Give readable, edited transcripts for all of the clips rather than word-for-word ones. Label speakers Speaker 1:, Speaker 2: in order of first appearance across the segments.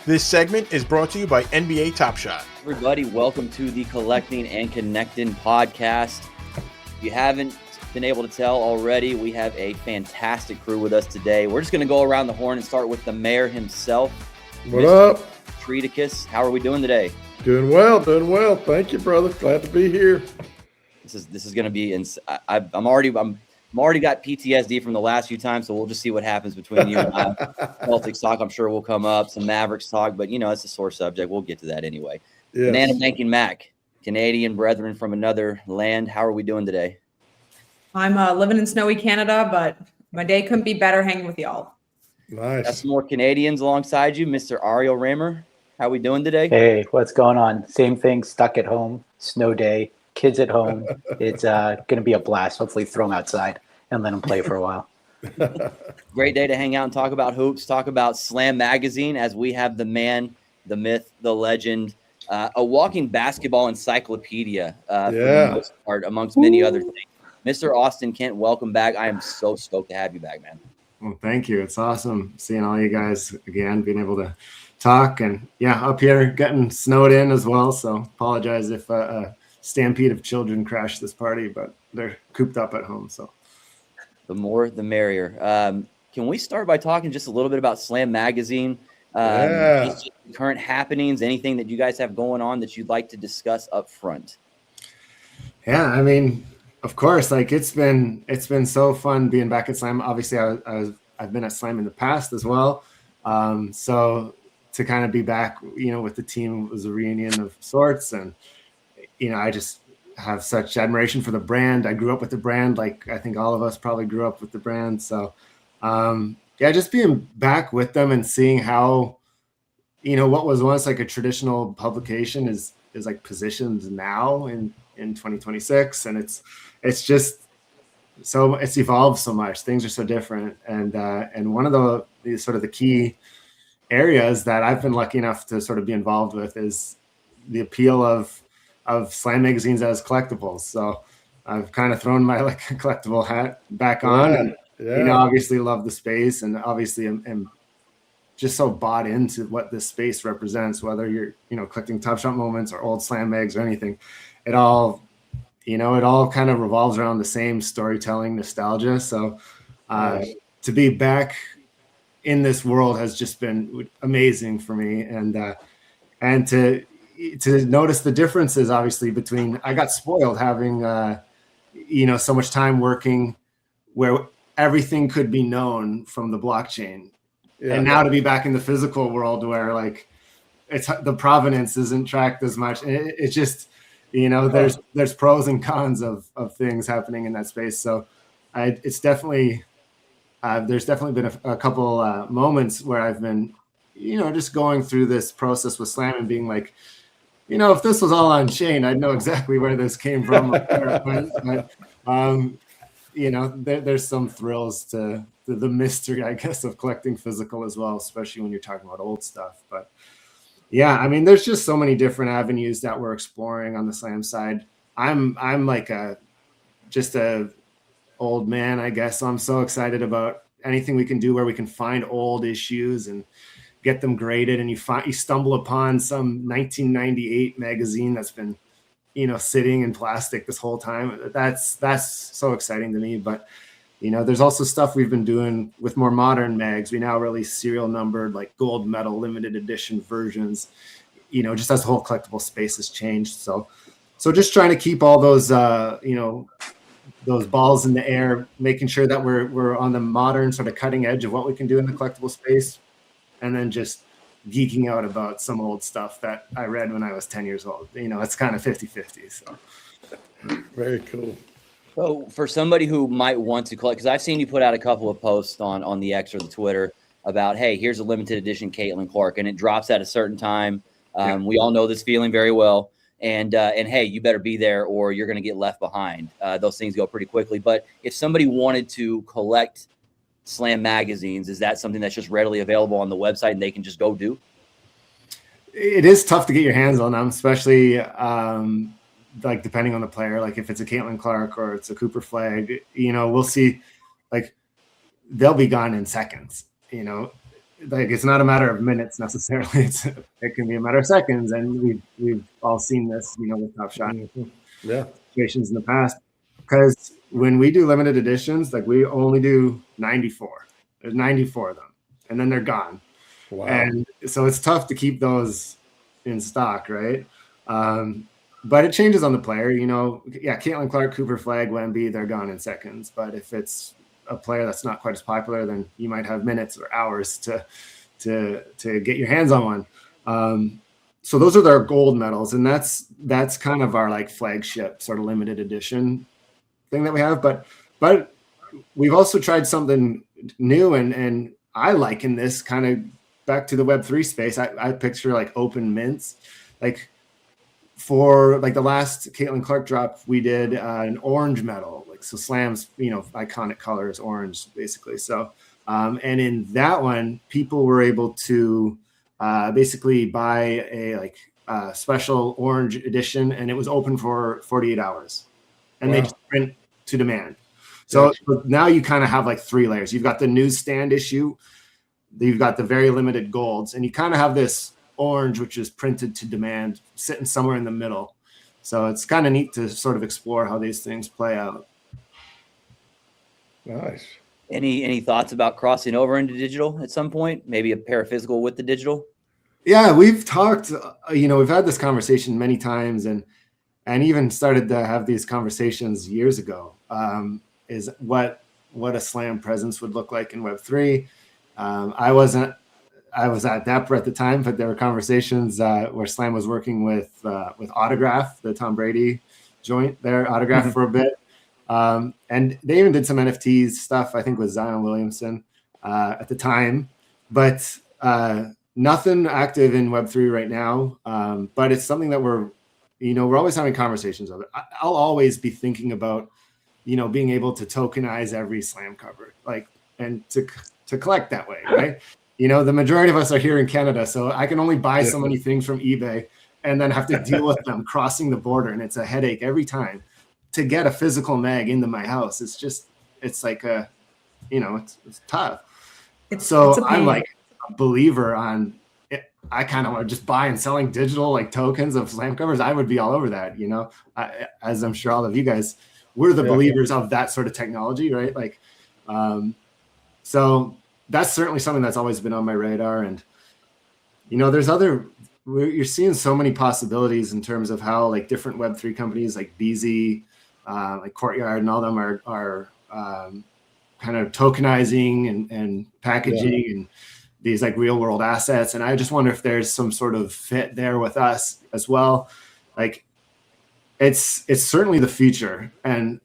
Speaker 1: This segment is brought to you by NBA Top Shot.
Speaker 2: Everybody, welcome to the Collecting and Connectin podcast. If you haven't been able to tell already, we have a fantastic crew with us today. We're just going to go around the horn and start with the mayor himself.
Speaker 3: What up?
Speaker 2: Treaticus, how are we doing today?
Speaker 3: Doing well. Thank you, brother. Glad to be here.
Speaker 2: This is going to be. I'm already got PTSD from the last few times, so we'll just see what happens between you and I. Celtics talk, I'm sure will come up. Some Mavericks talk, but it's a sore subject. We'll get to that anyway. Yes. BananaMac, Canadian brethren from another land. How are we doing today?
Speaker 4: I'm living in snowy Canada, but my day couldn't be better hanging with y'all.
Speaker 3: Nice.
Speaker 2: Got some more Canadians alongside you, Mr. Ariel Remer. How are we doing today?
Speaker 5: Hey, what's going on? Same thing, stuck at home, snow day, kids at home. It's going to be a blast. Hopefully throw them outside and let them play for a while.
Speaker 2: Great day to hang out and talk about hoops, talk about Slam Magazine as we have the man, the myth, the legend, a walking basketball encyclopedia for the most part, amongst many other things. Mr. Austin Kent, welcome back. I am so stoked to have you back, man.
Speaker 6: Well, thank you. It's awesome seeing all you guys again, being able to talk. And, up here getting snowed in as well. So apologize if a stampede of children crashed this party, but they're cooped up at home. So
Speaker 2: the more, the merrier. Can we start by talking just a little bit about Slam Magazine? Current happenings, anything that you guys have going on that you'd like to discuss up front?
Speaker 6: Yeah, I mean, of course, it's been so fun being back at Slam. Obviously, I've been at Slam in the past as well. So to kind of be back, with the team was a reunion of sorts, and I just have such admiration for the brand. I grew up with the brand, like I think all of us probably grew up with the brand. So just being back with them and seeing how, what was once like a traditional publication is like positioned now in 2026, and it's just so it's evolved so much. Things are so different, and one of the sort of the key areas that I've been lucky enough to sort of be involved with is the appeal of Slam magazines as collectibles. So I've kind of thrown my collectible hat back on, and obviously love the space, and obviously am just so bought into what this space represents. Whether you're collecting Top Shot moments or old Slam mags or anything, it all kind of revolves around the same storytelling nostalgia. So to be back in this world has just been amazing for me, and to notice the differences, obviously, between I got spoiled having so much time working where everything could be known from the blockchain, and now to be back in the physical world where it's the provenance isn't tracked as much. It's just there's pros and cons of things happening in that space. So it's definitely there's definitely been a couple moments where I've been just going through this process with Slam and being like, if this was all on chain, I'd know exactly where this came from. There's some thrills to the mystery, I guess, of collecting physical as well, especially when you're talking about old stuff. But there's just so many different avenues that we're exploring on the Slam side. I'm like just a old man, I guess. So I'm so excited about anything we can do where we can find old issues and get them graded, and you stumble upon some 1998 magazine that's been sitting in plastic this whole time. That's so exciting to me. But there's also stuff we've been doing with more modern mags. We now release serial numbered, like gold medal limited edition versions, just as the whole collectible space has changed. So just trying to keep all those those balls in the air, making sure that we're on the modern sort of cutting edge of what we can do in the collectible space, and then just geeking out about some old stuff that I read when I was 10 years old. It's kind of 50-50. So
Speaker 3: very cool.
Speaker 2: So for somebody who might want to collect, because I've seen you put out a couple of posts on the X or the Twitter about, hey, here's a limited edition Caitlin Clark, and it drops at a certain time. We all know this feeling very well. And hey, you better be there or you're going to get left behind. Those things go pretty quickly. But if somebody wanted to collect Slam magazines, is that something that's just readily available on the website and they can just go do?
Speaker 6: It is tough to get your hands on them, especially depending on the player. Like if it's a Caitlin Clark or it's a Cooper Flag, we'll see they'll be gone in seconds. like it's not a matter of minutes necessarily. It can be a matter of seconds, and we've all seen this, with Top Shot situations in the past. Because when we do limited editions, like we only do 94. There's 94 of them, and then they're gone.
Speaker 3: Wow.
Speaker 6: And so it's tough to keep those in stock, right? But it changes on the player, Caitlin Clark, Cooper Flag, Wemby, they're gone in seconds. But if it's a player that's not quite as popular, then you might have minutes or hours to get your hands on one. So those are their gold medals, and that's kind of our like flagship sort of limited edition thing that we have. But we've also tried something new, and I liken this kind of back to the Web3 space. I picture like open mints, like. For like the last Caitlin Clark drop, we did an orange medal, like so Slam's, iconic color is orange basically. So, and in that one, people were able to basically buy a special orange edition, and it was open for 48 hours, and they just print to demand. So now you kind of have like 3 layers. You've got the newsstand issue, you've got the very limited golds, and you kind of have this orange, which is printed to demand, sitting somewhere in the middle. So it's kind of neat to sort of explore how these things play out.
Speaker 3: Nice.
Speaker 2: Any thoughts about crossing over into digital at some point? Maybe a pair of physical with the digital?
Speaker 6: Yeah, we've talked, we've had this conversation many times, and even started to have these conversations years ago, is what a Slam presence would look like in Web3. I was at Dapper at the time, but there were conversations where Slam was working with Autograph, the Tom Brady joint there, Autograph for a bit. And they even did some NFTs stuff, I think with Zion Williamson at the time. But nothing active in Web3 right now. But it's something that we're always having conversations of it. I'll always be thinking about, being able to tokenize every Slam cover, and to collect that way, right? The majority of us are here in Canada, so I can only buy so many things from eBay and then have to deal with them crossing the border. And it's a headache every time to get a physical mag into my house. It's like it's tough. I'm like a believer on it. I kind of want to just buy and selling digital like tokens of Slam covers. I would be all over that, as I'm sure all of you guys, we're the believers of that sort of technology, right? So that's certainly something that's always been on my radar. And, you're seeing so many possibilities in terms of how like different Web3 companies like BZ, like Courtyard and all them are kind of tokenizing and packaging and these like real world assets. And I just wonder if there's some sort of fit there with us as well. Like it's certainly the future. And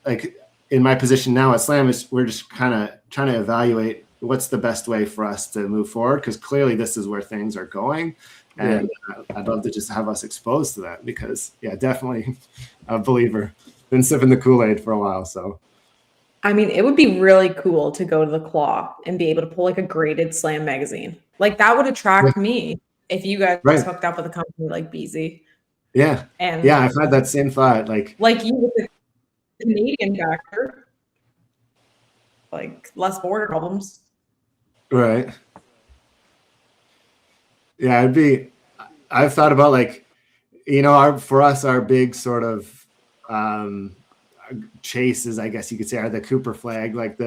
Speaker 6: like in my position now at Slam, we're just kind of trying to evaluate what's the best way for us to move forward, because clearly this is where things are going, and I'd love to just have us exposed to that, because definitely a believer, been sipping the Kool-Aid for a while. So
Speaker 4: I mean, it would be really cool to go to the Claw and be able to pull like a graded Slam magazine. Like that would attract me if you guys hooked up with a company like BZ.
Speaker 6: Yeah.
Speaker 4: And
Speaker 6: I've had that same thought. Like
Speaker 4: you with the Canadian backer, like less border problems.
Speaker 6: Right. Yeah, I've thought about like, for us, our big sort of chases, I guess you could say, are the Cooper Flag. Like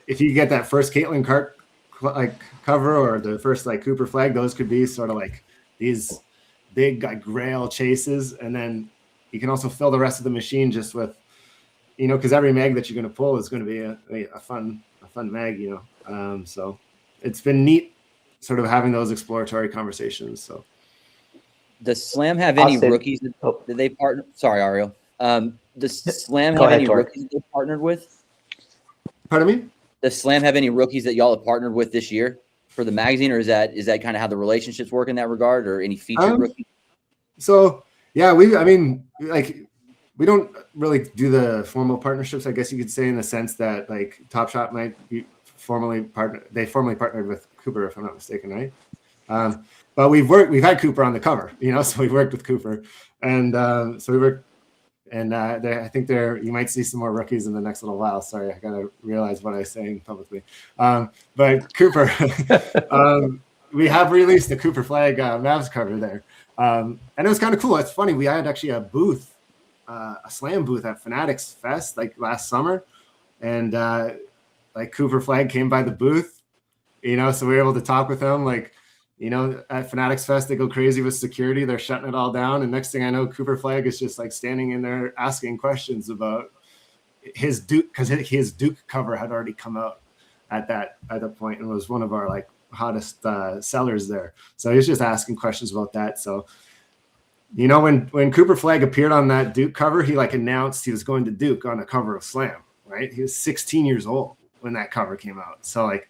Speaker 6: if you get that first Caitlin Clark cover or the first like Cooper Flag, those could be sort of like these big like grail chases. And then you can also fill the rest of the machine just with, because every mag that you're going to pull is going to be a fun mag, so it's been neat sort of having those exploratory conversations. So
Speaker 2: does Slam have any rookies that they partner? Sorry, Ariel. Does Slam have any rookies that they partnered with?
Speaker 6: Pardon me?
Speaker 2: Does Slam have any rookies that y'all have partnered with this year for the magazine, or is that kind of how the relationships work in that regard, or any featured rookies?
Speaker 6: So we don't really do the formal partnerships, I guess you could say, in the sense that like Top Shot might be formally partnered with Cooper, if I'm not mistaken, right? But we've had Cooper on the cover, so we've worked with Cooper, and so we worked And I think you might see some more rookies in the next little while. Sorry, I gotta realize what I'm saying publicly. But Cooper, we have released the Cooper Flag Mavs cover there, and it was kind of cool. It's funny, we had actually a booth, a slam booth at Fanatics Fest like last summer, and like Cooper Flag came by the booth, so we were able to talk with him. Like, at Fanatics Fest, they go crazy with security. They're shutting it all down. And next thing I know, Cooper Flag is just like standing in there asking questions about his Duke, because his Duke cover had already come out at that point and was one of our like hottest sellers there. So he was just asking questions about that. So, when Cooper Flag appeared on that Duke cover, he like announced he was going to Duke on a cover of Slam, right? He was 16 years old when that cover came out. So like,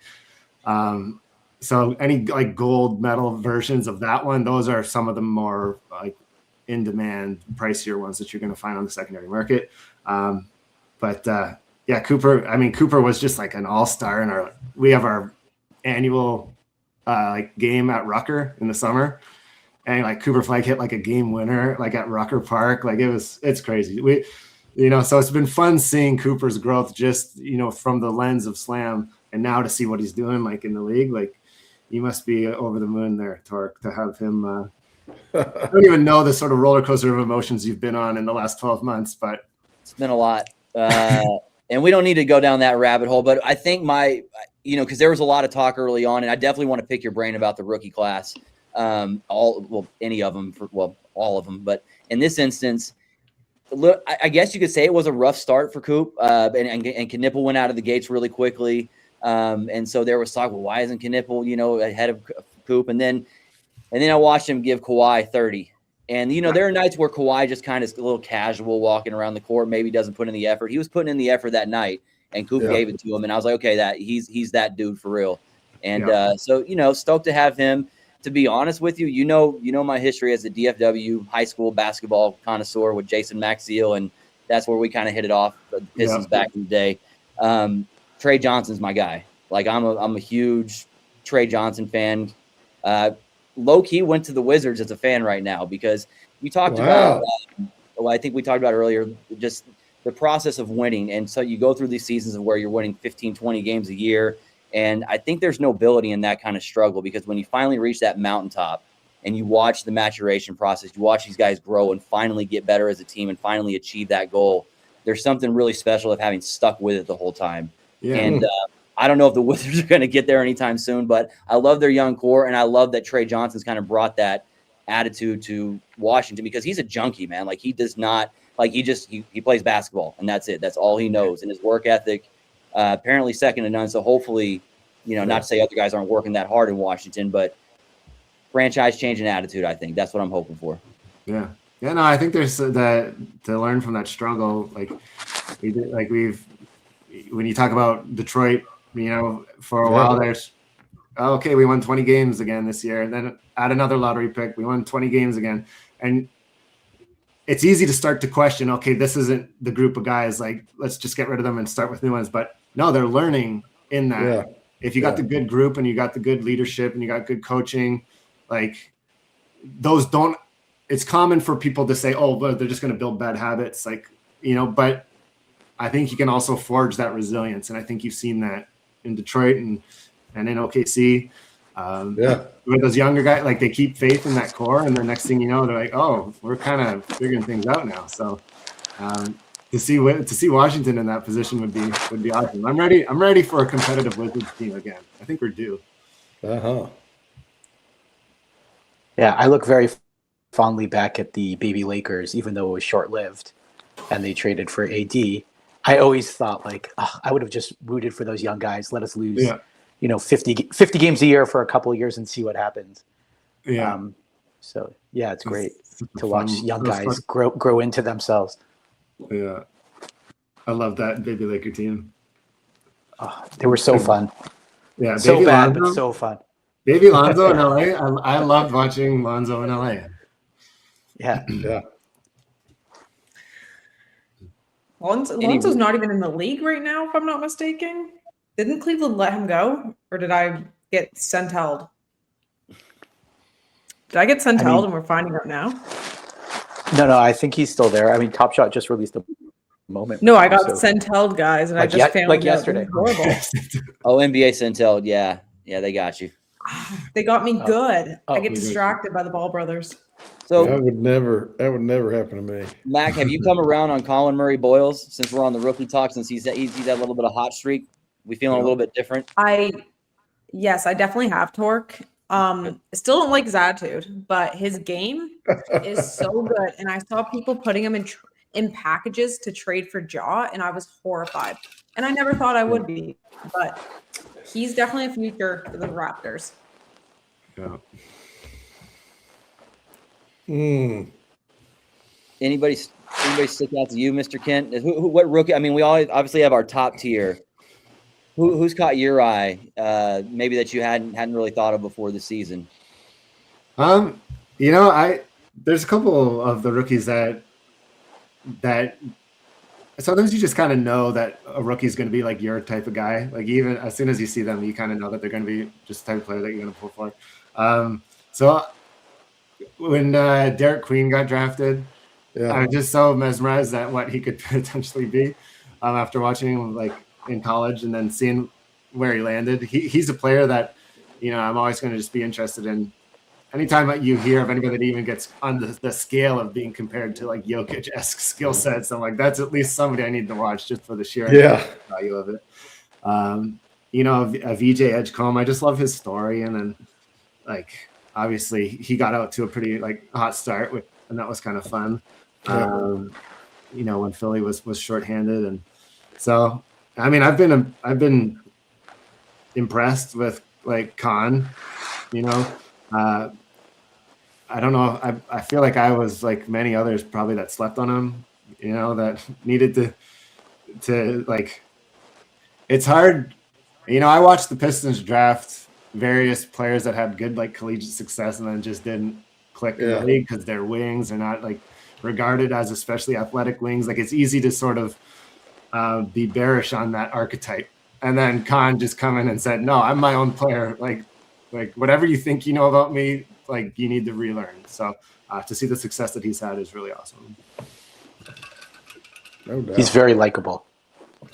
Speaker 6: so any like gold medal versions of that one, those are some of the more like in demand, pricier ones that you're going to find on the secondary market. But Cooper was just like an all-star we have our annual like game at Rucker in the summer, and like Cooper Flag hit like a game winner like at Rucker Park. Like it's crazy. So it's been fun seeing Cooper's growth just, from the lens of Slam, and now to see what he's doing like in the league. Like, you must be over the moon there, Tork, to have him. I don't even know the sort of roller coaster of emotions you've been on in the last 12 months, but
Speaker 2: it's been a lot. And we don't need to go down that rabbit hole, but I think because there was a lot of talk early on, and I definitely want to pick your brain about the rookie class. Any of them, all of them. But in this instance, look, I guess you could say it was a rough start for Coop, and Knipple went out of the gates really quickly. And so there was talk, well, why isn't Knipple, ahead of Coop? And then I watched him give Kawhi 30. And, there are nights where Kawhi just kind of a little casual walking around the court, maybe doesn't put in the effort. He was putting in the effort that night, and Coop gave it to him. And I was like, okay, he's that dude for real. And so, stoked to have him. To be honest with you, you know my history as a DFW high school basketball connoisseur with Jason Maxiel, and that's where we kind of hit it off, the Pistons back in the day. Trey Johnson's my guy. Like, I'm a huge Trey Johnson fan. Low key went to the Wizards as a fan right now, because we talked about, I think we talked about earlier, just the process of winning. And so you go through these seasons of where you're winning 15, 20 games a year. And I think there's nobility in that kind of struggle, because when you finally reach that mountaintop and you watch the maturation process, you watch these guys grow and finally get better as a team and finally achieve that goal, there's something really special of having stuck with it the whole time. Yeah. And I don't know if the Wizards are going to get there anytime soon, but I love their young core, and I love that Trey Johnson's kind of brought that attitude to Washington, because he's a junkie, man. Like, he does not – like, he plays basketball, and that's it. That's all he knows. And his work ethic, apparently second to none. So hopefully, not to say other guys aren't working that hard in Washington, but franchise changing attitude, I think. That's what I'm hoping for.
Speaker 6: Yeah. Yeah, no, I think there's that to learn from that struggle. When you talk about Detroit, for a while there's, okay, we won 20 games again this year. And then add another lottery pick, we won 20 games again. And it's easy to start to question, okay, this isn't the group of guys, like, let's just get rid of them and start with new ones. But no, they're learning in that. Yeah. If you got the good group and you got the good leadership and you got good coaching, like, those don't, it's common for people to say, oh, but they're just going to build bad habits. Like, but I think you can also forge that resilience. And I think you've seen that in Detroit and in OKC. With those younger guys, like, they keep faith in that core, and the next thing you know, they're like, oh, we're kind of figuring things out now. So to see Washington in that position would be awesome. I'm ready for a competitive Wizards team again. I think we're due.
Speaker 5: Yeah, I look very fondly back at the baby Lakers, even though it was short-lived and they traded for AD. I always thought, like, I would have just rooted for those young guys. Let us lose, 50 games a year for a couple of years and see what happens. Yeah. So yeah, it's great to watch young guys grow into themselves.
Speaker 6: Yeah, I love that baby Laker team.
Speaker 5: They were so fun.
Speaker 6: Yeah,
Speaker 5: so
Speaker 6: baby
Speaker 5: bad,
Speaker 6: Lonzo,
Speaker 5: but so fun.
Speaker 6: Baby Lonzo in LA. I loved watching Lonzo in LA.
Speaker 5: Yeah.
Speaker 4: Lonzo's not even in the league right now, if I'm not mistaken. Didn't Cleveland let him go, or did I get sent-held? Did I get sent-held and we're finding out now?
Speaker 5: No, I think he's still there. I mean, Top Shot just released a moment.
Speaker 4: No, I got Centelled, guys, and I just found out
Speaker 5: yesterday.
Speaker 4: Horrible.
Speaker 2: Oh, NBA Centelled, yeah, they got you.
Speaker 4: They got me good. I get distracted by the Ball brothers.
Speaker 3: So that would never happen to me.
Speaker 2: Mac, have you come around on Colin Murray Boyles since we're on the rookie talk? Since he's had a little bit of hot streak, we feeling a little bit different.
Speaker 4: Yes, I definitely have Tork. I still don't like his attitude, but his game is so good. And I saw people putting him in packages to trade for Jaw, and I was horrified. And I never thought I would be, but he's definitely a future for the Raptors.
Speaker 6: Yeah.
Speaker 2: Anybody stick out to you, Mr. Kent? What rookie? I mean, we all obviously have our top tier. Who's caught your eye? Maybe that you hadn't really thought of before the season.
Speaker 6: There's a couple of the rookies that sometimes you just kind of know that a rookie is going to be like your type of guy. Like even as soon as you see them, you kind of know that they're going to be just the type of player that you're going to pull for. So when Derek Queen got drafted, I was just so mesmerized at what he could potentially be after watching him like in college and then seeing where he landed. He's a player that, I'm always going to just be interested in. Anytime that you hear of anybody that even gets on the scale of being compared to like Jokic-esque skill sets, I'm like, that's at least somebody I need to watch just for the sheer value of it. A VJ Edgecombe, I just love his story. And then like, obviously he got out to a pretty like hot start and that was kind of fun. When Philly was shorthanded. And so, I mean, I've been impressed with like Con, I don't know. I feel like I was like many others probably that slept on him, that needed to like, it's hard. I watched the Pistons draft various players that had good like collegiate success and then just didn't click in the league because their wings are not like regarded as especially athletic wings. Like it's easy to sort of be bearish on that archetype. And then Khan just come in and said, no, I'm my own player. Like whatever you think you know about me, like you need to relearn. So to see the success that he's had is really awesome.
Speaker 3: No doubt.
Speaker 5: He's very likable.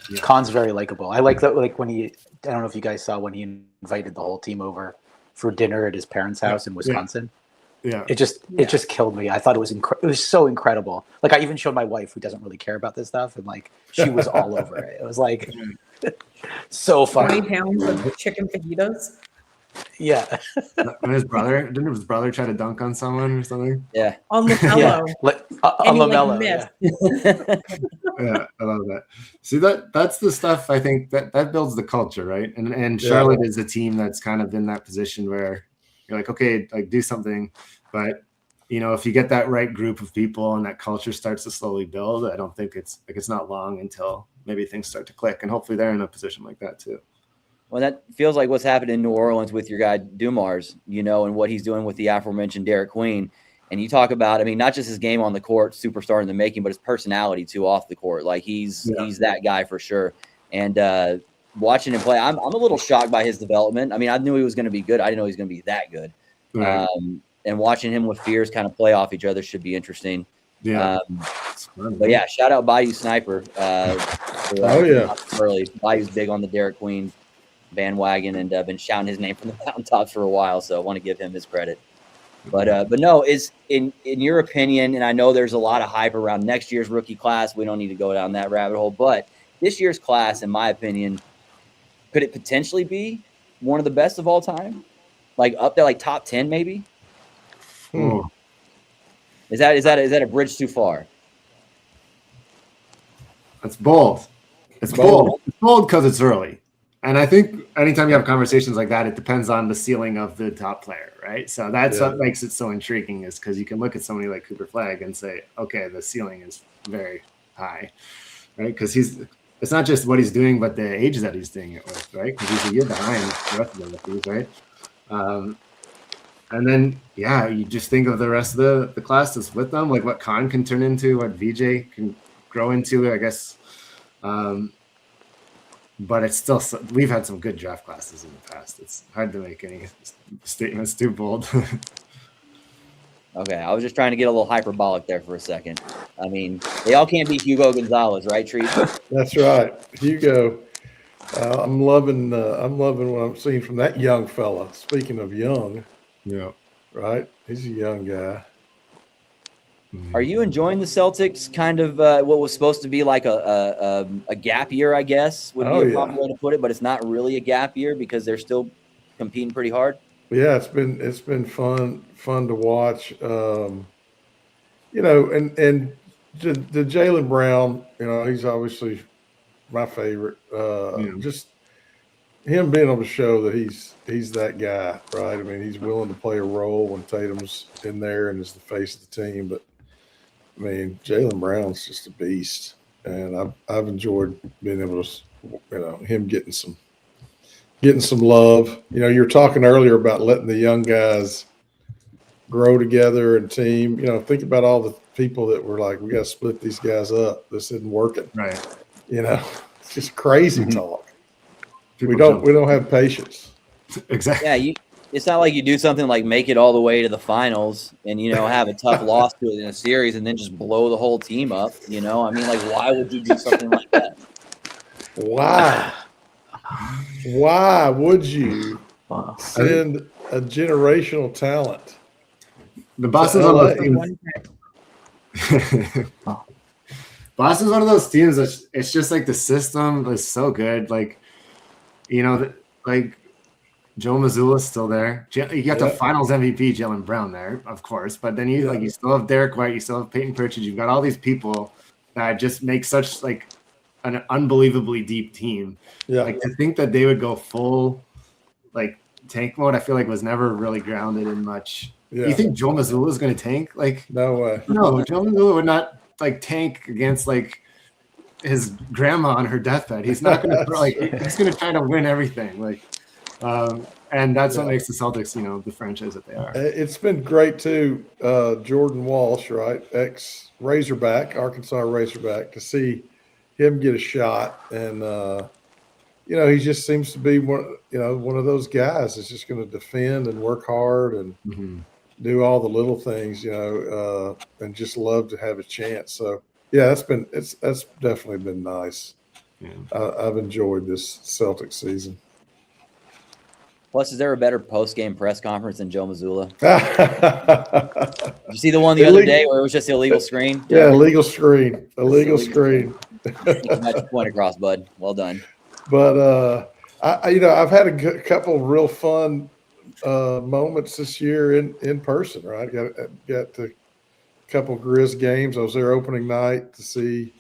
Speaker 5: Yeah. Khan's very likable. I like that. Like when I don't know if you guys saw when he invited the whole team over for dinner at his parents' house in Wisconsin.
Speaker 6: Yeah.
Speaker 5: It just killed me. I thought it was so incredible. Like I even showed my wife who doesn't really care about this stuff, and like she was all over it. It was like so funny.
Speaker 4: 20 pounds of chicken fajitas.
Speaker 5: Yeah.
Speaker 6: And didn't his brother try to dunk on someone or something?
Speaker 2: Yeah.
Speaker 4: On LaMelo.
Speaker 5: On LaMelo.
Speaker 6: Yeah, I love that. See, that's the stuff I think that builds the culture, right? And Charlotte is a team that's kind of in that position where you're like, okay, like do something. But, if you get that right group of people and that culture starts to slowly build, I don't think it's not long until maybe things start to click. And hopefully they're in a position like that too.
Speaker 2: Well, that feels like what's happened in New Orleans with your guy Dumars, and what he's doing with the aforementioned Derek Queen. And you talk about, I mean, not just his game on the court, superstar in the making, but his personality too off the court. Like he's that guy for sure. And watching him play, I'm a little shocked by his development. I mean, I knew he was going to be good. I didn't know he was going to be that good. Right. And watching him with Fears kind of play off each other should be interesting.
Speaker 6: Yeah.
Speaker 2: But yeah, shout out Bayou Sniper. Early. Bayou's big on the Derek Queen bandwagon and been shouting his name from the mountaintops for a while. So I want to give him his credit. But no, is in your opinion, and I know there's a lot of hype around next year's rookie class. We don't need to go down that rabbit hole, but this year's class, in my opinion, could it potentially be one of the best of all time? Like up there, like top 10, maybe? Is that a bridge too far?
Speaker 6: That's bold. It's bold. It's bold because it's early. And I think anytime you have conversations like that, it depends on the ceiling of the top player, right? So that's what makes it so intriguing, is because you can look at somebody like Cooper Flagg and say, okay, the ceiling is very high, right? Because it's not just what he's doing, but the age that he's doing it with, right? Because he's a year behind the rest of the rookies, right? And then, you just think of the rest of the class that's with them, like what Khan can turn into, what VJ can grow into, I guess. But it's still, we've had some good draft classes in the past. It's hard to make any statements too bold.
Speaker 2: Okay, I was just trying to get a little hyperbolic there for a second. I mean, they all can't be Hugo Gonzalez, right, Treat?
Speaker 3: That's right, Hugo. I'm loving what I'm seeing from that young fella. Speaking of young,
Speaker 6: Yeah.
Speaker 3: right? He's a young guy.
Speaker 2: Are you enjoying the Celtics? Kind of what was supposed to be like a gap year, I guess, would be a proper way to put it, but it's not really a gap year because they're still competing pretty hard.
Speaker 3: Yeah, it's been fun to watch. You know, and the Jaylen Brown, you know, he's obviously my favorite. Just him being able to show that he's that guy, right? I mean, he's willing to play a role when Tatum's in there and is the face of the team. But I mean, Jaylen Brown's just a beast, and I've enjoyed being able to, you know, him getting some love. You know, you were talking earlier about letting the young guys grow together and team. You know, think about all the people that were like, we got to split these guys up. This isn't working.
Speaker 6: Right.
Speaker 3: You know, it's just crazy talk.
Speaker 6: People
Speaker 3: We don't have patience.
Speaker 6: Exactly.
Speaker 2: Yeah, it's not like you do something like make it all the way to the finals and, you know, have a tough loss to it in a series and then just blow the whole team up. You know, I mean, like, why would you do something like that?
Speaker 3: Why? Why would you send a generational talent?
Speaker 6: The Boston's one of those teams. Boston's one of those teams that it's just like the system is so good. Like, you know, like Joe Mazzulla's still there. You got the Finals MVP Jaylen Brown there, of course, but then you still have Derek White, you still have Peyton Pritchard. You've got all these people that just make such like an unbelievably deep team.
Speaker 3: Yeah,
Speaker 6: like to think that they would go full like tank mode, I feel like was never really grounded in much.
Speaker 3: Yeah.
Speaker 6: You think Joe Mazzulla is going to tank? Like,
Speaker 3: no way.
Speaker 6: No, Joe Mazzulla would not like tank against like his grandma on her deathbed. He's not going to like. He's going to try to win everything. Like, and that's what makes the Celtics, you know, the franchise that they are.
Speaker 3: It's been great too. Jordan Walsh, right, ex Razorback, Arkansas Razorback, to see him get a shot, and you know, he just seems to be one of those guys that's just going to defend and work hard and do all the little things, you know, and just love to have a chance. So yeah, that's definitely been nice. Yeah. I've enjoyed this Celtics season.
Speaker 2: Plus, is there a better post-game press conference than Joe Mazzulla? Did you see the one the other day where it was just the illegal screen?
Speaker 3: Yeah, illegal screen. Illegal screen.
Speaker 2: You got your point across, bud. Well done.
Speaker 3: But I've had a couple real fun moments this year in person. Right, got to a couple Grizz games. I was there opening night to see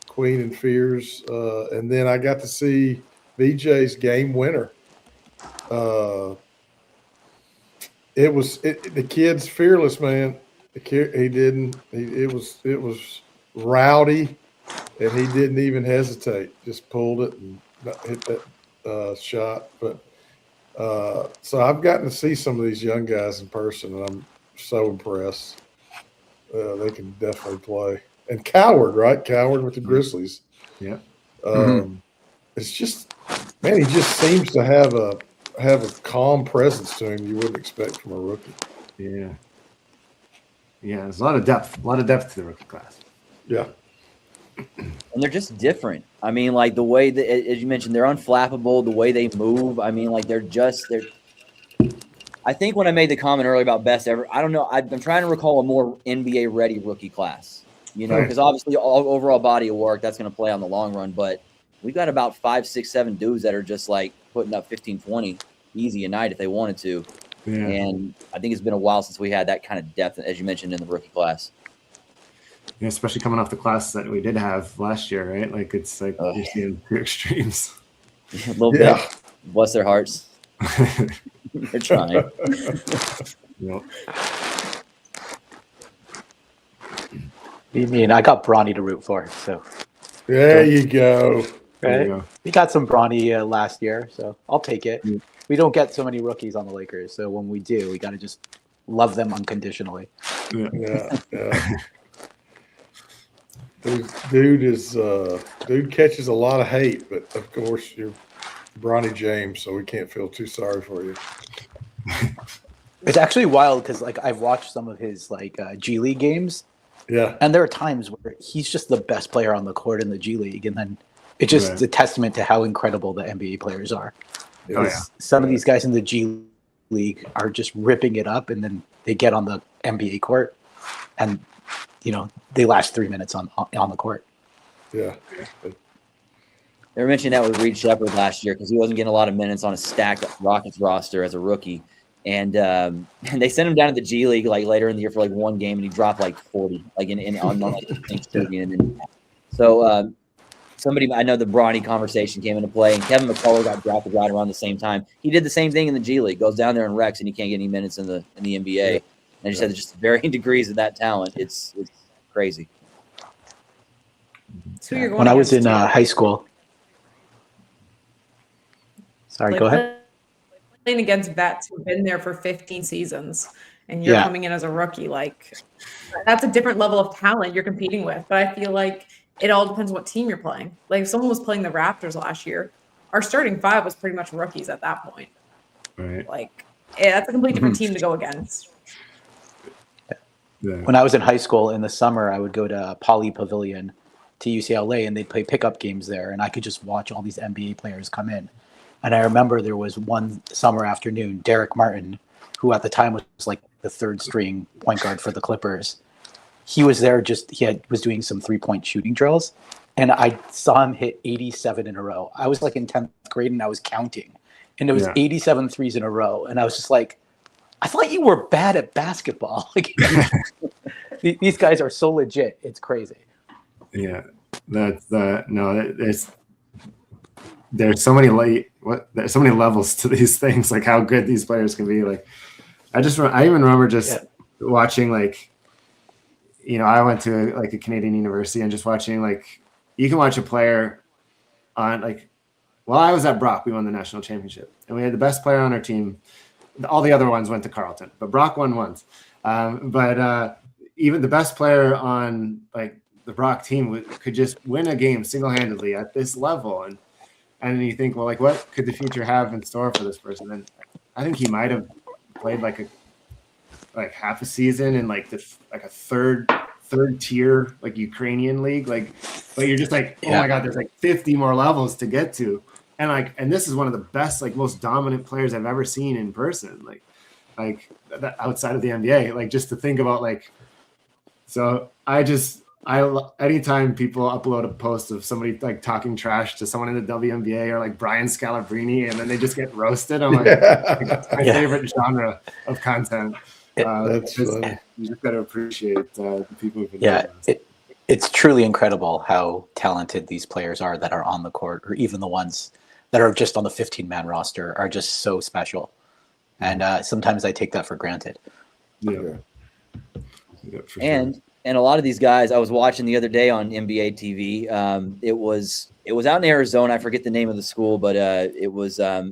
Speaker 3: Queen and Fears, and then I got to see BJ's game winner. The kid's fearless, man. It was rowdy, and he didn't even hesitate. Just pulled it and hit that shot. But so I've gotten to see some of these young guys in person, and I'm so impressed. They can definitely play. And Coward, right? Coward with the Grizzlies.
Speaker 6: Yeah.
Speaker 3: It's just, man, he just seems to have a calm presence to him you wouldn't expect from a rookie.
Speaker 6: Yeah. Yeah, there's a lot of depth to the rookie class.
Speaker 3: Yeah.
Speaker 2: And they're just different. I mean, like the way that, as you mentioned, they're unflappable, the way they move. I mean, like they're I think when I made the comment earlier about best ever, I don't know. I'm trying to recall a more NBA ready rookie class, you know, because obviously overall body of work, that's going to play on the long run. But we've got about 5, 6, 7 dudes that are just like putting up 15, 20 easy a night if they wanted to. Yeah. And I think it's been a while since we had that kind of depth, as you mentioned, in the rookie class.
Speaker 6: Yeah, especially coming off the class that we did have last year, right? Like it's like you're seeing two extremes.
Speaker 2: A little bit. Bless their hearts. They're trying.
Speaker 6: Yep.
Speaker 5: You mean I got Bronny to root for, so
Speaker 3: there you go.
Speaker 5: Right? We got some Bronny last year, so I'll take it. Mm. We don't get so many rookies on the Lakers, so when we do, we got to just love them unconditionally.
Speaker 3: Yeah. Dude catches a lot of hate, but of course you're Bronny James, so we can't feel too sorry for you.
Speaker 5: It's actually wild because like I've watched some of his like G League games,
Speaker 3: Yeah.
Speaker 5: and there are times where he's just the best player on the court in the G League, and then it's just a testament to how incredible the NBA players are.
Speaker 6: Oh, yeah.
Speaker 5: Some of these guys in the G League are just ripping it up, and then they get on the NBA court, and they last 3 minutes on the court.
Speaker 3: Yeah.
Speaker 2: They were mentioning that with Reed Shepherd last year because he wasn't getting a lot of minutes on a stacked Rockets roster as a rookie. And they sent him down to the G League like later in the year for like one game, and he dropped like 40, like on like Thanksgiving. So somebody, I know the Bronny conversation came into play, and Kevin McCullough got drafted right around the same time. He did the same thing in the G League, goes down there and wrecks, and he can't get any minutes in the NBA. Yeah. And just said just varying degrees of that talent. It's crazy.
Speaker 4: So you're going
Speaker 5: when I was in
Speaker 4: against,
Speaker 5: high school. Sorry,
Speaker 4: like,
Speaker 5: go ahead.
Speaker 4: Playing against vets who've been there for 15 seasons, and you're coming in as a rookie, like that's a different level of talent you're competing with. But I feel like it all depends what team you're playing. Like if someone was playing the Raptors last year, our starting five was pretty much rookies at that point.
Speaker 6: Right.
Speaker 4: Like that's a completely different team to go against.
Speaker 6: Yeah.
Speaker 5: When I was in high school in the summer, I would go to Paulie Pavilion to UCLA, and they'd play pickup games there, and I could just watch all these NBA players come in. And I remember there was one summer afternoon, Derek Martin, who at the time was like the third string point guard for the Clippers. He was there was doing some 3-point shooting drills, and I saw him hit 87 in a row. I was like in 10th grade, and I was counting, and it was 87 threes in a row. And I was just like, I thought you were bad at basketball. Like these guys are so legit. It's crazy.
Speaker 6: Yeah, there's so many there's so many levels to these things, like how good these players can be. Like I even remember just watching, like, I went to like a Canadian university, and just watching, like, you can watch a player on, like, while I was at Brock, we won the national championship, and we had the best player on our team. All the other ones went to Carleton, but Brock won once. But even the best player on like the Brock team could just win a game single-handedly at this level. And you think, well, like, what could the future have in store for this person? And I think he might have played like half a season in like a third tier, like Ukrainian league. Like, but you're just like, oh my God, there's like 50 more levels to get to. And this is one of the best, like, most dominant players I've ever seen in person. Like outside of the NBA, like, just to think about, like, so anytime people upload a post of somebody like talking trash to someone in the WNBA, or like Brian Scalabrine, and then they just get roasted, I'm like, that's my favorite genre of content.
Speaker 3: That's funny.
Speaker 6: You just got to appreciate the people who've been doing this.
Speaker 5: It's truly incredible how talented these players are that are on the court, or even the ones that are just on the 15-man roster are just so special. And sometimes I take that for granted.
Speaker 6: Yeah, for
Speaker 2: And
Speaker 6: sure.
Speaker 2: a lot of these guys I was watching the other day on NBA TV. It was out in Arizona. I forget the name of the school, but it was a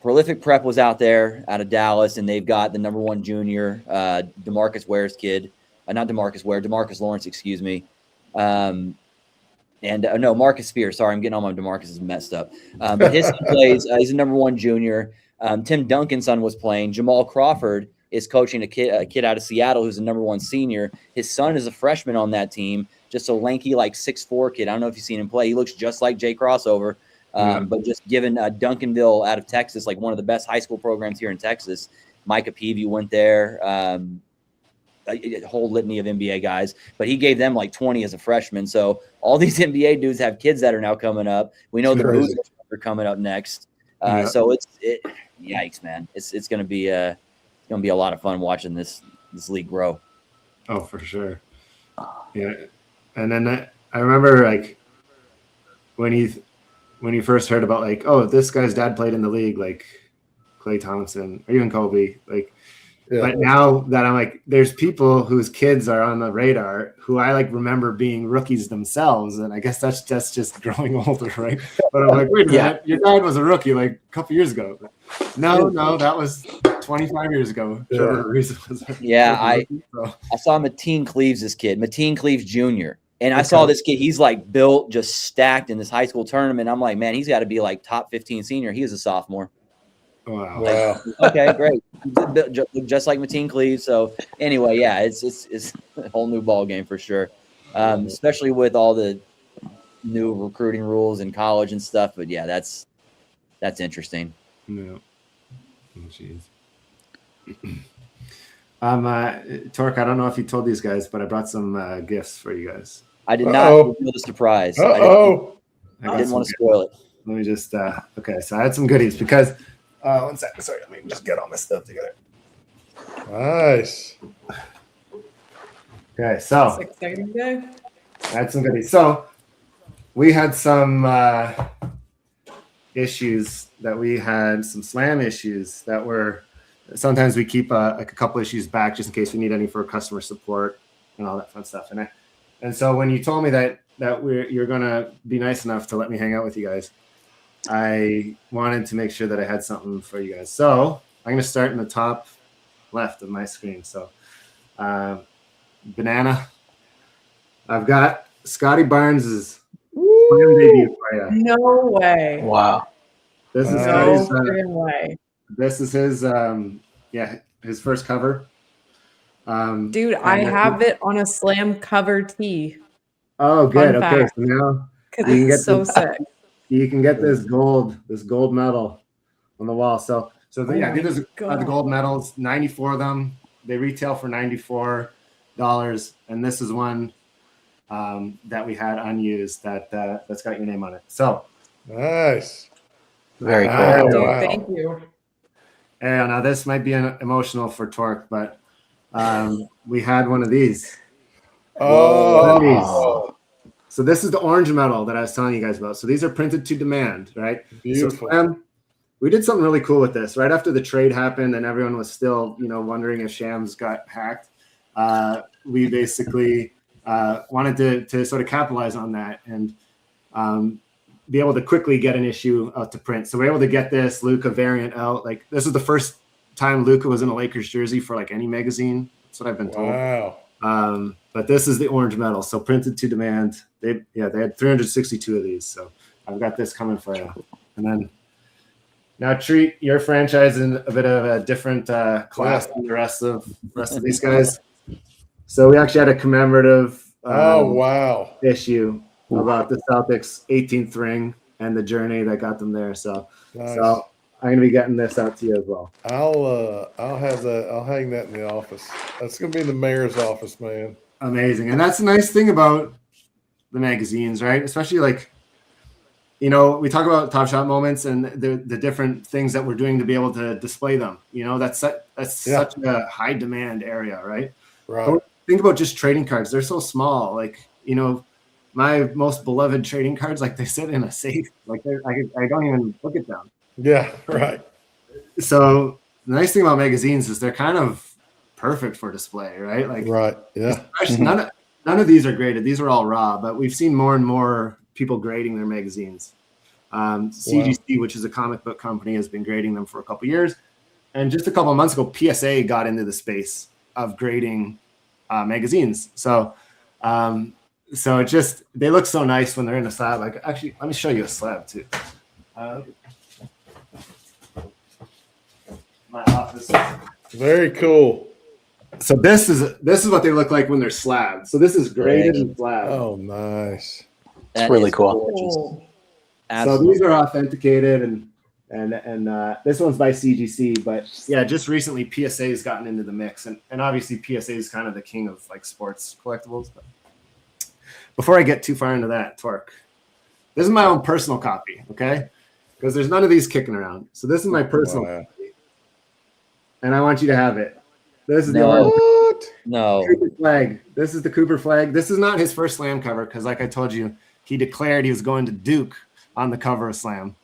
Speaker 2: Prolific Prep was out there out of Dallas, and they've got the number 1 junior, DeMarcus Ware's kid. Not DeMarcus Ware, DeMarcus Lawrence, excuse me. No, Marcus Spears. Sorry, I'm getting all my DeMarcus messed up. But his son plays. He's a number 1 junior. Tim Duncan's son was playing. Jamal Crawford is coaching a kid out of Seattle who's a number 1 senior. His son is a freshman on that team, just a lanky, like 6'4" kid. I don't know if you've seen him play. He looks just like Jay Crossover, but just given Duncanville out of Texas, like one of the best high school programs here in Texas. Micah Peavy went there. A whole litany of NBA guys, but he gave them like 20 as a freshman. So all these NBA dudes have kids that are now coming up. We know the Boozers are coming up next. So yikes, man. It's going to be a lot of fun watching this league grow.
Speaker 6: Oh, for sure. Yeah. And then I remember, like, when you first heard about, like, oh, this guy's dad played in the league, like Klay Thompson or even Kobe, like. But now that I'm like, there's people whose kids are on the radar who I like remember being rookies themselves, and I guess that's just growing older, right? But I'm like, wait a minute, your dad was a rookie like a couple years ago. No, that was 25 years ago. I
Speaker 2: saw Mateen Cleaves' kid, Mateen Cleaves Jr. And I saw this kid, he's like built, just stacked in this high school tournament. I'm like, man, he's got to be like top 15 senior. He was a sophomore.
Speaker 6: Wow.
Speaker 3: Wow.
Speaker 2: Okay, great. Just like Mateen Cleaves. So anyway, yeah, it's a whole new ball game for sure. Especially with all the new recruiting rules in college and stuff. But yeah, that's interesting.
Speaker 6: No. Oh, jeez. Tork, I don't know if you told these guys, but I brought some gifts for you guys.
Speaker 2: I did not reveal the surprise. I didn't want to spoil it.
Speaker 6: Let me just okay, so I had some goodies because 1 second, sorry, let me just get all my stuff together.
Speaker 3: Nice.
Speaker 6: Okay, so
Speaker 4: That's exciting day.
Speaker 6: I had some goodies. So we had some issues that we had, some slam issues that were sometimes we keep a couple issues back just in case we need any for customer support and all that fun stuff. And so when you told me that you're gonna be nice enough to let me hang out with you guys, I wanted to make sure that I had something for you guys. So I'm gonna start in the top left of my screen. So Banana, I've got Scotty Barnes's slam debut for you.
Speaker 4: No way.
Speaker 5: Wow.
Speaker 6: This is
Speaker 4: No
Speaker 6: Scotty's,
Speaker 4: freaking way.
Speaker 6: this is his his first cover.
Speaker 4: Dude, I have it on a slam cover tee
Speaker 6: Oh, good.
Speaker 4: Fun
Speaker 6: Okay,
Speaker 4: fact.
Speaker 6: so now
Speaker 4: because
Speaker 6: You can
Speaker 4: it's
Speaker 6: get
Speaker 4: so
Speaker 6: this-
Speaker 4: sick.
Speaker 6: you can get this gold medal on the wall. So
Speaker 4: Oh
Speaker 6: yeah,
Speaker 4: my
Speaker 6: these are the
Speaker 4: God.
Speaker 6: gold medals. 94 of them. They retail for $94, and this is one that we had unused that's got your name on it. So
Speaker 3: Nice.
Speaker 5: Very cool.
Speaker 6: Wow.
Speaker 4: Dude,
Speaker 3: Wow.
Speaker 4: thank you.
Speaker 6: and now this might be emotional for Tork, but we had one of these.
Speaker 3: Oh,
Speaker 6: So this is the orange medal that I was telling you guys about. So these are printed to demand, right?
Speaker 3: beautiful.
Speaker 6: So we did something really cool with this. Right after the trade happened and everyone was still, wondering if Shams got hacked, we basically wanted to sort of capitalize on that and be able to quickly get an issue out to print. So we're able to get this Luka variant out. Like this is the first time Luka was in a Lakers jersey for like any magazine. That's what I've been told.
Speaker 3: Wow.
Speaker 6: But this is the orange medal, so printed to demand. They had 362 of these, so I've got this coming for you. And then now treat your franchise in a bit of a different class than the rest of these guys. So we actually had a commemorative
Speaker 3: Oh, wow.
Speaker 6: issue about the Celtics' 18th ring and the journey that got them there. So
Speaker 3: Nice.
Speaker 6: so I'm gonna be getting this out to you as well.
Speaker 3: I'll have that. I'll hang that in the office. That's gonna be in the mayor's office, man.
Speaker 6: Amazing. And that's the nice thing about the magazines, right? Especially like, we talk about Top Shot moments and the different things that we're doing to be able to display them. That's such a high demand area, right?
Speaker 3: Right.
Speaker 6: But think about just trading cards. They're so small. Like, my most beloved trading cards, like they sit in a safe. Like I don't even look at them.
Speaker 3: Yeah. Right.
Speaker 6: So the nice thing about magazines is they're kind of perfect for display, right? Like,
Speaker 3: Right. Yeah.
Speaker 6: actually, none of these are graded. These are all raw, but we've seen more and more people grading their magazines. CGC, which is a comic book company, has been grading them for a couple years. And just a couple of months ago, PSA got into the space of grading magazines. So it just, they look so nice when they're in a slab. Like, actually, let me show you a slab too. My office.
Speaker 3: Very cool.
Speaker 6: So this is what they look like when they're slabbed. So this is graded and slabbed.
Speaker 3: Oh, nice.
Speaker 5: It's really cool.
Speaker 4: Cool.
Speaker 6: So these are authenticated and this one's by CGC, but yeah, just recently PSA has gotten into the mix, and obviously PSA is kind of the king of like sports collectibles. But before I get too far into that, Tork, this is my own personal copy, okay? Because there's none of these kicking around. So this is my personal copy, and I want you to have it. This is the orange Cooper flag. This is the Cooper flag. This is not his first Slam cover because, like I told you, he declared he was going to Duke on the cover of Slam.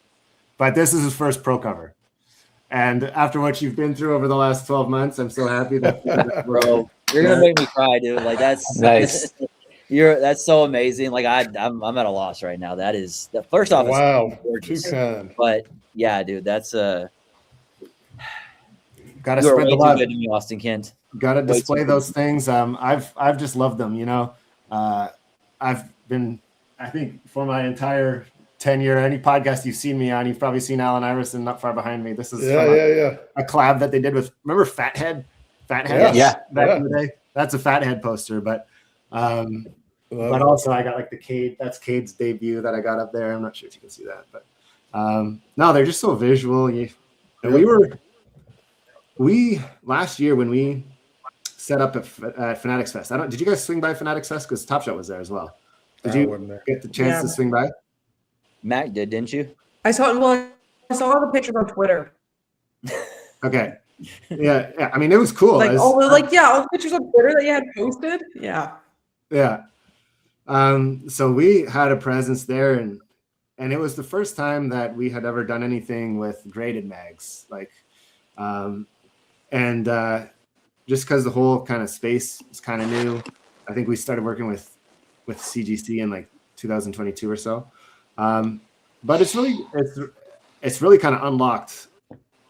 Speaker 6: But this is his first pro cover. And after what you've been through over the last 12 months, I'm so happy that
Speaker 2: Bro, you're gonna make me cry, dude. Like that's
Speaker 5: Nice.
Speaker 2: That's so amazing. Like I'm at a loss right now. That is the first off.
Speaker 3: Wow.
Speaker 2: It's gorgeous.
Speaker 3: Too kind.
Speaker 2: But yeah, dude, that's
Speaker 6: gotta
Speaker 2: you are
Speaker 6: spread
Speaker 2: way
Speaker 6: the
Speaker 2: too
Speaker 6: love.
Speaker 2: good to me, Austin Kent.
Speaker 6: Gotta
Speaker 2: Way
Speaker 6: display
Speaker 2: too
Speaker 6: those things. I've just loved them. I've been, I think, for my entire tenure, any podcast you've seen me on, you've probably seen Allen Iverson not far behind me. This is a collab that they did with, remember Fathead? Fathead?
Speaker 5: Yeah.
Speaker 6: Back in the day. That's a Fathead poster, but also I got like the Cade. That's Cade's debut that I got up there. I'm not sure if you can see that, but no, they're just so visual. And we last year when we set up at Fanatics Fest. Did you guys swing by Fanatics Fest? Because Top Shot was there as well. Did you get the chance to swing by?
Speaker 2: Mac did, didn't you?
Speaker 4: I saw all the pictures on Twitter.
Speaker 6: Okay. Yeah. I mean, it was cool.
Speaker 4: Like all the pictures on Twitter that you had posted. Yeah.
Speaker 6: Yeah. So we had a presence there, and it was the first time that we had ever done anything with graded mags, just because the whole kind of space is kind of new. I think we started working with CGC in like 2022 or so. But it's really kind of unlocked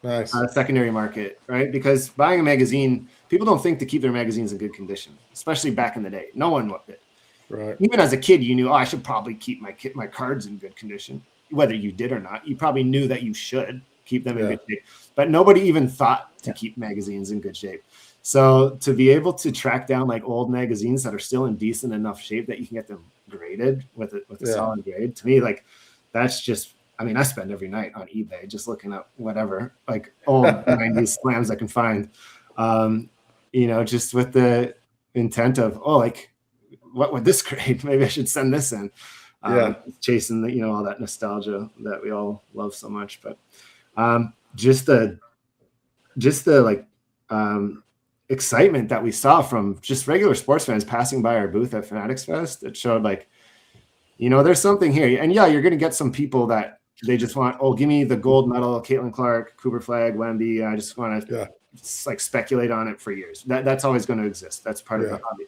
Speaker 6: a secondary market, right? Because buying a magazine, people don't think to keep their magazines in good condition, especially back in the day. No one loved it.
Speaker 3: Right.
Speaker 6: Even as a kid, you knew, I should probably keep my cards in good condition. Whether you did or not, you probably knew that you should keep them in good shape. But nobody even thought to keep magazines in good shape. So to be able to track down like old magazines that are still in decent enough shape that you can get them graded with a solid grade, to me, like that's just, I mean, I spend every night on eBay just looking up whatever, like old 90s slams I can find, just with the intent of, what would this grade? Maybe I should send this in. Chasing all that nostalgia that we all love so much. But just the excitement that we saw from just regular sports fans passing by our booth at Fanatics Fest, it showed there's something here. And you're going to get some people that they just want, give me the gold medal, Caitlin Clark, Cooper Flag, Wemby. I just want to speculate on it for years. That's always going to exist. That's part of the hobby.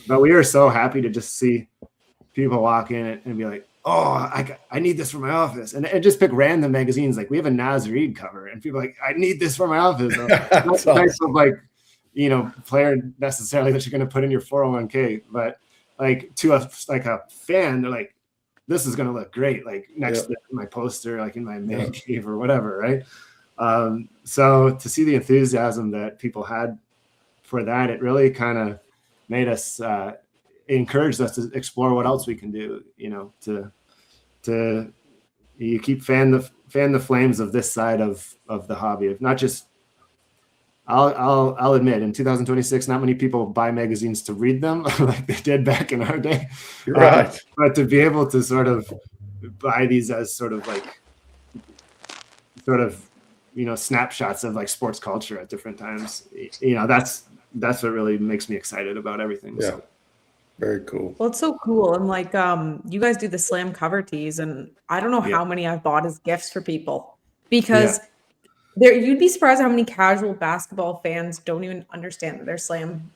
Speaker 6: But we are so happy to just see people walk in and be like, I need this for my office. And just pick random magazines. Like we have a Naz Reid cover and people are like, I need this for my office. Not the type of player necessarily that you're going to put in your 401k, but like to a fan, they're like, this is going to look great. Like next to my poster, like in my man cave or whatever. Right. So to see the enthusiasm that people had for that, it really kind of made us, encouraged us to explore what else we can do, to you keep fan the flames of this side of the hobby of not just, I'll admit in 2026, not many people buy magazines to read them like they did back in our day.
Speaker 3: Right.
Speaker 6: But to be able to sort of buy these as sort of snapshots of like sports culture at different times, that's what really makes me excited about everything.
Speaker 3: Yeah.
Speaker 6: So.
Speaker 3: Very cool.
Speaker 4: Well, it's so cool. And you guys do the slam cover tees, and I don't know how many I've bought as gifts for people because you'd be surprised how many casual basketball fans don't even understand that they're slam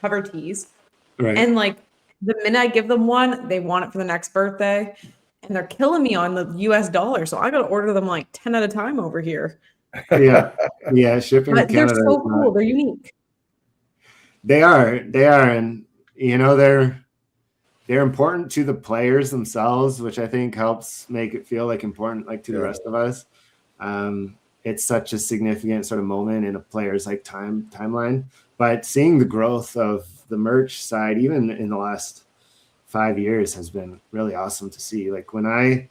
Speaker 4: cover tees.
Speaker 6: Right.
Speaker 4: And like the minute I give them one, they want it for the next birthday, and they're killing me on the US dollar. So I got to order them like 10 at a time over here.
Speaker 6: Yeah. Shipping to Canada.
Speaker 4: They're so cool. They're unique.
Speaker 6: They are. And they're important to the players themselves, which I think helps make it feel like important, like to the rest of us. It's such a significant sort of moment in a player's like timeline, but seeing the growth of the merch side, even in the last 5 years, has been really awesome to see. Like when I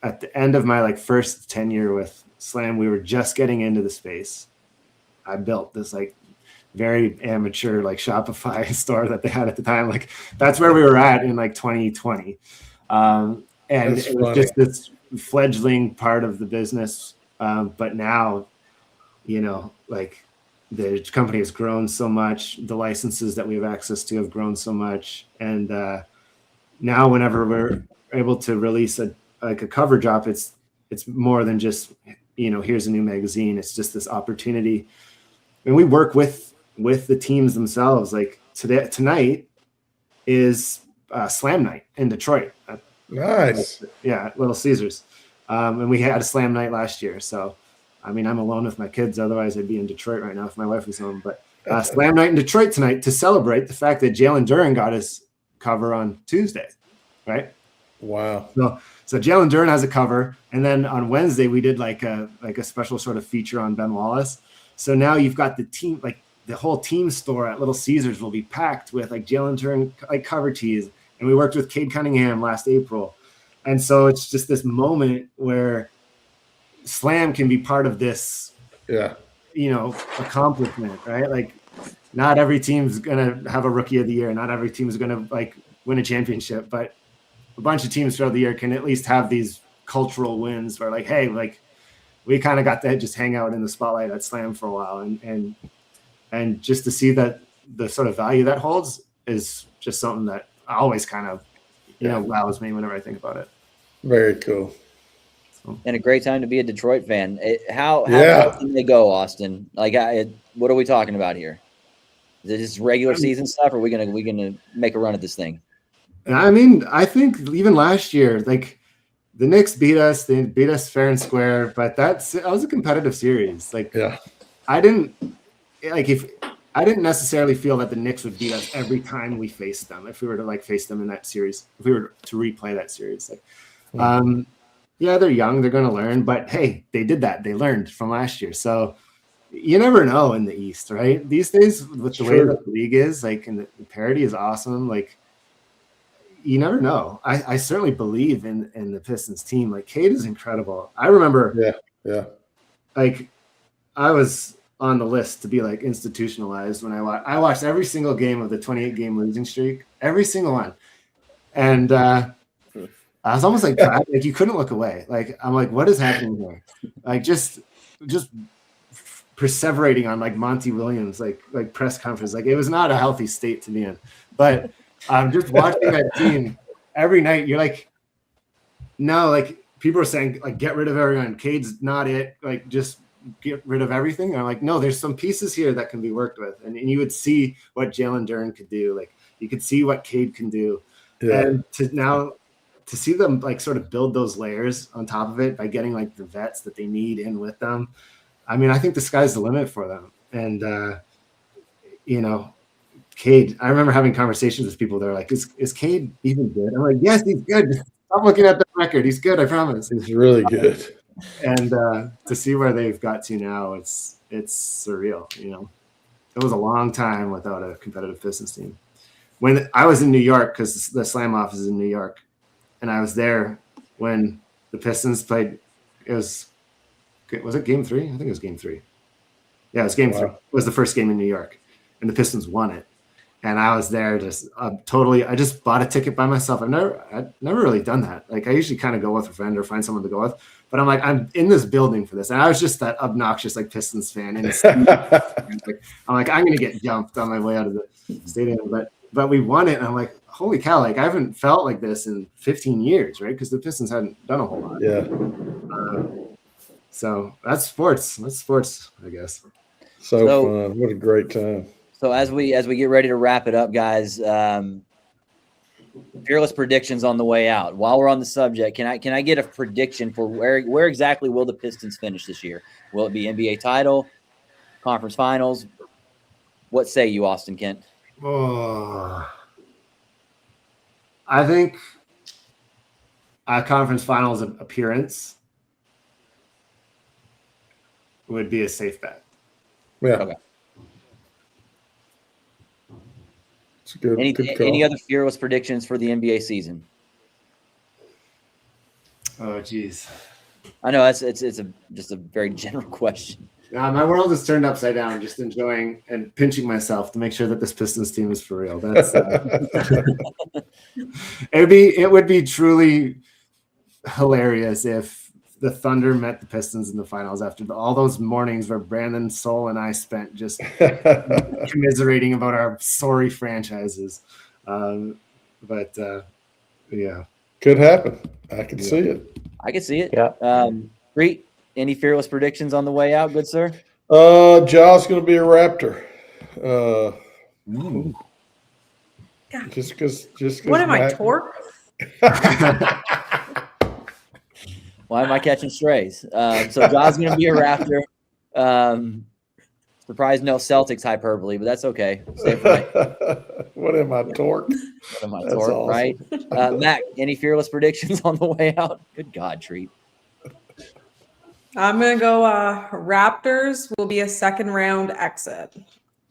Speaker 6: at the end of my like first tenure with Slam, we were just getting into the space. I built this like very amateur like Shopify store that they had at the time. Like that's where we were at in like 2020. And it was just this fledgling part of the business. But now, like the company has grown so much, the licenses that we have access to have grown so much. And now whenever we're able to release a cover drop, it's more than just, here's a new magazine. It's just this opportunity. And we work with the teams themselves. Like tonight is Slam Night in Detroit.
Speaker 3: Nice.
Speaker 6: Yeah, Little Caesars. And we had a Slam Night last year. So, I mean, I'm alone with my kids. Otherwise, I'd be in Detroit right now if my wife was home. But Slam Night in Detroit tonight to celebrate the fact that Jalen Duren got his cover on Tuesday, right?
Speaker 1: Wow.
Speaker 6: So Jalen Duren has a cover, and then on Wednesday we did like a special sort of feature on Ben Wallace. So now you've got the team, like the whole team store at Little Caesars will be packed with like Jalen Duren like cover tees, and we worked with Cade Cunningham last April, and so it's just this moment where Slam can be part of this, accomplishment, right? Like, not every team's gonna have a Rookie of the Year, not every team is gonna like win a championship, but a bunch of teams throughout the year can at least have these cultural wins where like, hey, like we kind of got to just hang out in the spotlight at Slam for a while, and just to see that the sort of value that holds is just something that always kind of wows me whenever I think about it.
Speaker 1: Very cool.
Speaker 2: And a great time to be a Detroit fan. How far can they go, Austin? Like, what are we talking about here? Is it just regular season stuff, or are we gonna make a run at this thing?
Speaker 6: I mean, I think even last year, like the Knicks beat us. They beat us fair and square, but that was a competitive series. Like, I didn't necessarily feel that the Knicks would beat us every time we faced them. If we were to like face them in that series, if we were to replay that series, like, they're young, they're going to learn, but hey, they did that. They learned from last year. So you never know in the East, right? These days with the way that the league is, like, and the parity is awesome. Like, you never know. I certainly believe in the Pistons team. Like, Cade is incredible. I remember, like, I was on the list to be like institutionalized when I watched every single game of the 28-game losing streak, every single one, and I was almost like you couldn't look away. Like, I'm like, what is happening here? Like, just perseverating on like Monty Williams, like press conference. Like, it was not a healthy state to be in. But just watching that team every night, you're like, no, like people are saying, like, get rid of everyone. Cade's not it. Like, just get rid of everything. And I'm like, no, there's some pieces here that can be worked with. And you would see what Jalen Duren could do. Like, you could see what Cade can do. Yeah. And to see them like sort of build those layers on top of it by getting like the vets that they need in with them. I mean, I think the sky's the limit for them. And, Cade, I remember having conversations with people that are like, is Cade even good? I'm like, yes, he's good. Stop looking at the record. He's good. I promise.
Speaker 1: He's really good.
Speaker 6: And to see where they've got to now, it's surreal. It was a long time without a competitive Pistons team. When I was in New York, because the Slam office is in New York, and I was there when the Pistons played. Was it Game 3? I think it was Game 3. Yeah, it was Game 3. It was the first game in New York, and the Pistons won it. And I was there just totally. I just bought a ticket by myself. I've never really done that. Like, I usually kind of go with a friend or find someone to go with. But I'm like, I'm in this building for this, and I was just that obnoxious like Pistons fan. And I'm like, I'm gonna get jumped on my way out of the stadium. But we won it, and I'm like, holy cow! Like, I haven't felt like this in 15 years, right? Because the Pistons hadn't done a whole lot.
Speaker 1: Yeah.
Speaker 6: So that's sports. That's sports, I guess.
Speaker 1: So fun! What a great time.
Speaker 2: So as we get ready to wrap it up, guys, fearless predictions on the way out. While we're on the subject, can I get a prediction for where exactly will the Pistons finish this year? Will it be NBA title, conference finals? What say you, Austin Kent?
Speaker 6: Oh, I think a conference finals appearance would be a safe bet.
Speaker 1: Yeah.
Speaker 2: Okay.
Speaker 1: It's a good call.
Speaker 2: Any other fearless predictions for the NBA season?
Speaker 6: Oh, geez.
Speaker 2: I know it's just a very general question.
Speaker 6: My world is turned upside down. Just enjoying and pinching myself to make sure that this Pistons team is for real. That's it would be truly hilarious if the Thunder met the Pistons in the finals after all those mornings where Brandon, Soul, and I spent just commiserating about our sorry franchises. Yeah,
Speaker 1: could happen. I can see it.
Speaker 2: I can see it.
Speaker 5: Yeah.
Speaker 2: Reet, any fearless predictions on the way out, good sir?
Speaker 1: Jaw's going to be a Raptor. Just because.
Speaker 4: What am I, Tork?
Speaker 2: Why am I catching strays? So Jaw's going to be a Raptor. Surprised no Celtics hyperbole, but that's okay. Save for my,
Speaker 3: What am I, Tork?
Speaker 2: what am I,
Speaker 3: That's
Speaker 2: Tork,
Speaker 3: awesome.
Speaker 2: right? Mac, any fearless predictions on the way out? Good God, Treat.
Speaker 4: I'm gonna go. Raptors will be a second round exit.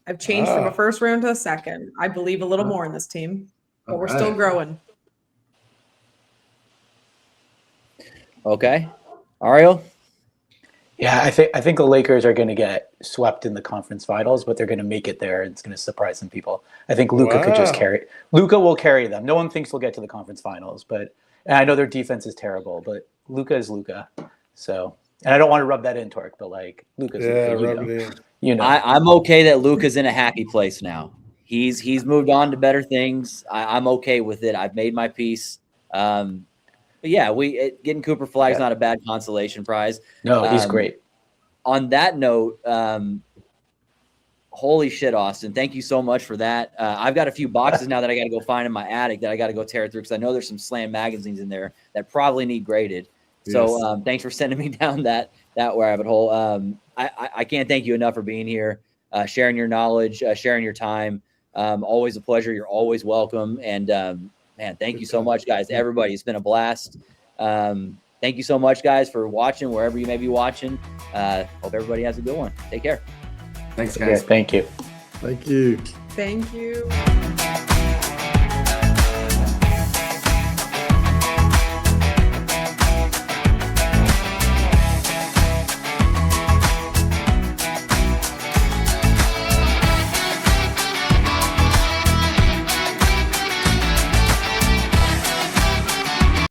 Speaker 4: I've changed from a first round to a second. I believe a little more in this team, but we're still growing.
Speaker 2: Okay, Ariel.
Speaker 5: Yeah, I think the Lakers are going to get swept in the conference finals, but they're going to make it there. It's going to surprise some people. I think Luka could just carry. Luka will carry them. No one thinks they'll get to the conference finals, but and I know their defense is terrible, but Luka is Luka. So, and I don't want to rub that in, Tork, but like Luka's Luka,
Speaker 3: rub it in.
Speaker 5: You know,
Speaker 2: I'm okay that Luka's in a happy place now. He's moved on to better things. I'm okay with it. I've made my peace. But yeah, getting Cooper Flag's not a bad consolation prize.
Speaker 5: No, he's great.
Speaker 2: On that note, holy shit, Austin! Thank you so much for that. I've got a few boxes now that I got to go find in my attic that I got to go tear through because I know there's some Slam magazines in there that probably need graded. So thanks for sending me down that rabbit hole. I can't thank you enough for being here, sharing your knowledge, sharing your time. Always a pleasure. You're always welcome. And man, thank you so much, guys. Everybody, it's been a blast. Thank you so much, guys, for watching wherever you may be watching. Hope everybody has a good one. Take care.
Speaker 6: Thanks, guys.
Speaker 5: Thank you.
Speaker 3: Thank you.
Speaker 4: Thank you.